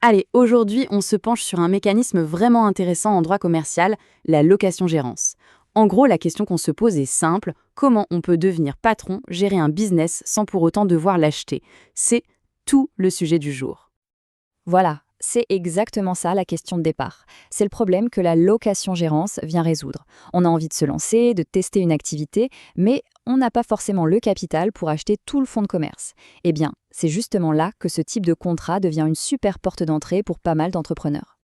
Allez, aujourd'hui, on se penche sur un mécanisme vraiment intéressant en droit commercial, la location-gérance. En gros, la question qu'on se pose est simple, comment on peut devenir patron, gérer un business sans pour autant devoir l'acheter? C'est tout le sujet du jour. Voilà, c'est exactement ça la question de départ. C'est le problème que la location-gérance vient résoudre. On a envie de se lancer, de tester une activité, mais on n'a pas forcément le capital pour acheter tout le fonds de commerce. Eh bien, c'est justement là que ce type de contrat devient une super porte d'entrée pour pas mal d'entrepreneurs.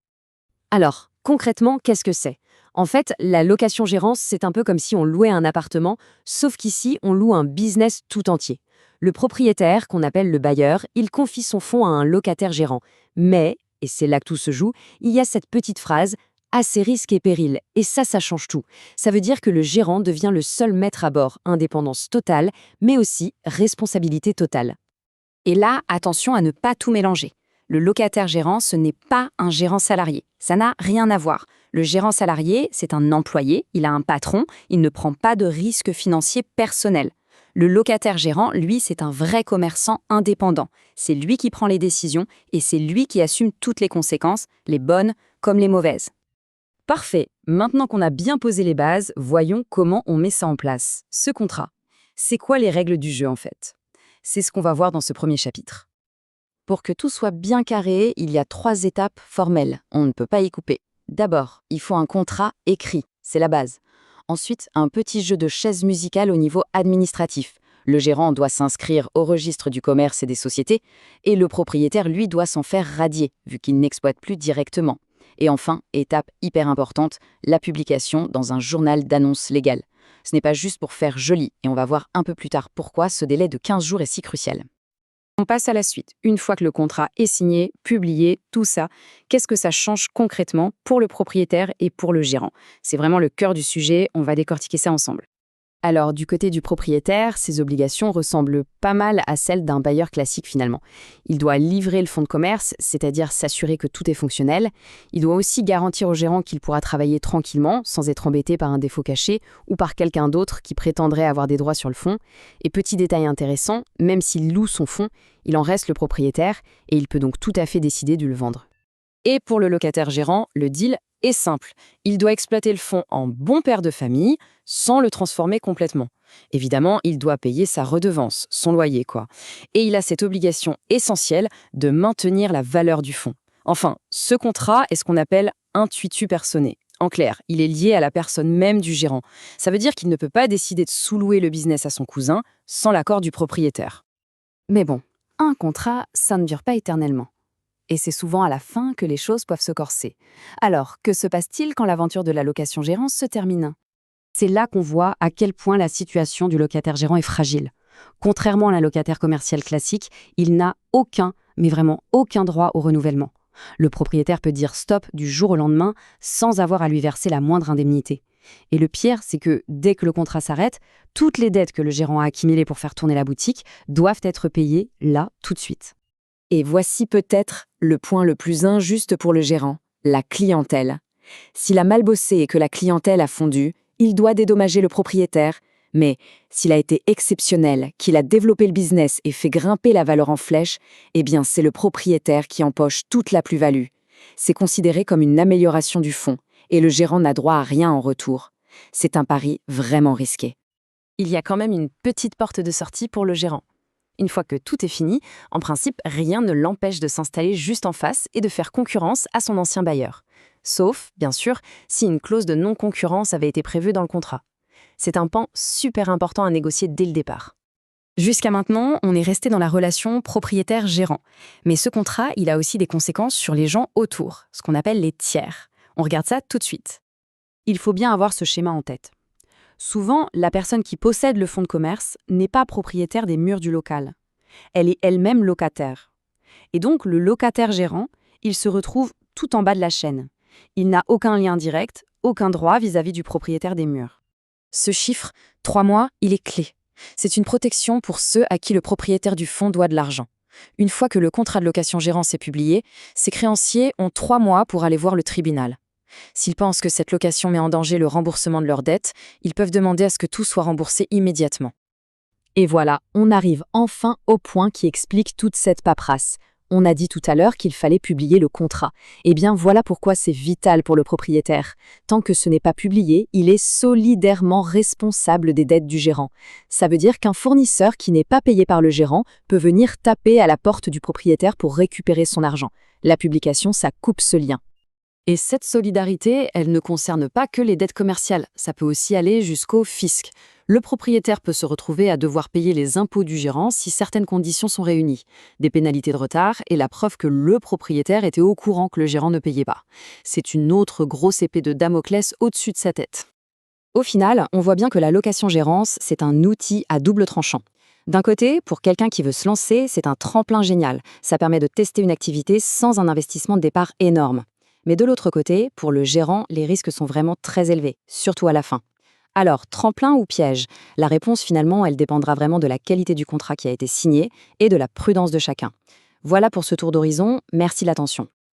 Alors, concrètement, qu'est-ce que c'est? En fait, la location-gérance, c'est un peu comme si on louait un appartement, sauf qu'ici, on loue un business tout entier. Le propriétaire, qu'on appelle le bailleur, il confie son fonds à un locataire gérant. Mais, et c'est là que tout se joue, il y a cette petite phrase « à ses risques et périls ». Et ça change tout. Ça veut dire que le gérant devient le seul maître à bord, indépendance totale, mais aussi responsabilité totale. Et là, attention à ne pas tout mélanger. Le locataire-gérant, ce n'est pas un gérant salarié. Ça n'a rien à voir. Le gérant salarié, c'est un employé, il a un patron, il ne prend pas de risques financiers personnels. Le locataire-gérant, lui, c'est un vrai commerçant indépendant. C'est lui qui prend les décisions et c'est lui qui assume toutes les conséquences, les bonnes comme les mauvaises. Parfait. Maintenant qu'on a bien posé les bases, voyons comment on met ça en place. Ce contrat, c'est quoi les règles du jeu en fait? C'est ce qu'on va voir dans ce premier chapitre. Pour que tout soit bien carré, il y a 3 étapes formelles. On ne peut pas y couper. D'abord, il faut un contrat écrit, c'est la base. Ensuite, un petit jeu de chaises musicales au niveau administratif. Le gérant doit s'inscrire au registre du commerce et des sociétés, et le propriétaire, lui, doit s'en faire radier, vu qu'il n'exploite plus directement. Et enfin, étape hyper importante, la publication dans un journal d'annonces légales. Ce n'est pas juste pour faire joli, et on va voir un peu plus tard pourquoi ce délai de 15 jours est si crucial. On passe à la suite. Une fois que le contrat est signé, publié, tout ça, qu'est-ce que ça change concrètement pour le propriétaire et pour le gérant? C'est vraiment le cœur du sujet, on va décortiquer ça ensemble. Alors, du côté du propriétaire, ses obligations ressemblent pas mal à celles d'un bailleur classique finalement. Il doit livrer le fonds de commerce, c'est-à-dire s'assurer que tout est fonctionnel. Il doit aussi garantir au gérant qu'il pourra travailler tranquillement, sans être embêté par un défaut caché ou par quelqu'un d'autre qui prétendrait avoir des droits sur le fonds. Et petit détail intéressant, même s'il loue son fonds, il en reste le propriétaire et il peut donc tout à fait décider de le vendre. Et pour le locataire gérant, le deal est simple. Il doit exploiter le fonds en bon père de famille sans le transformer complètement. Évidemment, il doit payer sa redevance, son loyer quoi. Et il a cette obligation essentielle de maintenir la valeur du fonds. Enfin, ce contrat est ce qu'on appelle intuitu personae. En clair, il est lié à la personne même du gérant. Ça veut dire qu'il ne peut pas décider de sous-louer le business à son cousin sans l'accord du propriétaire. Mais bon, un contrat, ça ne dure pas éternellement. Et c'est souvent à la fin que les choses peuvent se corser. Alors, que se passe-t-il quand l'aventure de la location-gérance se termine? C'est là qu'on voit à quel point la situation du locataire-gérant est fragile. Contrairement à un locataire commercial classique, il n'a aucun, mais vraiment aucun droit au renouvellement. Le propriétaire peut dire stop du jour au lendemain sans avoir à lui verser la moindre indemnité. Et le pire, c'est que dès que le contrat s'arrête, toutes les dettes que le gérant a accumulées pour faire tourner la boutique doivent être payées là, tout de suite. Et voici peut-être le point le plus injuste pour le gérant, la clientèle. S'il a mal bossé et que la clientèle a fondu, il doit dédommager le propriétaire. Mais s'il a été exceptionnel, qu'il a développé le business et fait grimper la valeur en flèche, eh bien c'est le propriétaire qui empoche toute la plus-value. C'est considéré comme une amélioration du fonds et le gérant n'a droit à rien en retour. C'est un pari vraiment risqué. Il y a quand même une petite porte de sortie pour le gérant. Une fois que tout est fini, en principe, rien ne l'empêche de s'installer juste en face et de faire concurrence à son ancien bailleur. Sauf, bien sûr, si une clause de non-concurrence avait été prévue dans le contrat. C'est un pan super important à négocier dès le départ. Jusqu'à maintenant, on est resté dans la relation propriétaire-gérant. Mais ce contrat, il a aussi des conséquences sur les gens autour, ce qu'on appelle les tiers. On regarde ça tout de suite. Il faut bien avoir ce schéma en tête. Souvent, la personne qui possède le fonds de commerce n'est pas propriétaire des murs du local. Elle est elle-même locataire. Et donc, le locataire-gérant, il se retrouve tout en bas de la chaîne. Il n'a aucun lien direct, aucun droit vis-à-vis du propriétaire des murs. Ce chiffre, 3 mois, il est clé. C'est une protection pour ceux à qui le propriétaire du fonds doit de l'argent. Une fois que le contrat de location-gérance est publié, ces créanciers ont 3 mois pour aller voir le tribunal. S'ils pensent que cette location met en danger le remboursement de leurs dettes, ils peuvent demander à ce que tout soit remboursé immédiatement. Et voilà, on arrive enfin au point qui explique toute cette paperasse. On a dit tout à l'heure qu'il fallait publier le contrat. Eh bien, voilà pourquoi c'est vital pour le propriétaire. Tant que ce n'est pas publié, il est solidairement responsable des dettes du gérant. Ça veut dire qu'un fournisseur qui n'est pas payé par le gérant peut venir taper à la porte du propriétaire pour récupérer son argent. La publication, ça coupe ce lien. Et cette solidarité, elle ne concerne pas que les dettes commerciales, ça peut aussi aller jusqu'au fisc. Le propriétaire peut se retrouver à devoir payer les impôts du gérant si certaines conditions sont réunies, des pénalités de retard et la preuve que le propriétaire était au courant que le gérant ne payait pas. C'est une autre grosse épée de Damoclès au-dessus de sa tête. Au final, on voit bien que la location-gérance, c'est un outil à double tranchant. D'un côté, pour quelqu'un qui veut se lancer, c'est un tremplin génial. Ça permet de tester une activité sans un investissement de départ énorme. Mais de l'autre côté, pour le gérant, les risques sont vraiment très élevés, surtout à la fin. Alors, tremplin ou piège? La réponse finalement, elle dépendra vraiment de la qualité du contrat qui a été signé et de la prudence de chacun. Voilà pour ce tour d'horizon, merci de l'attention.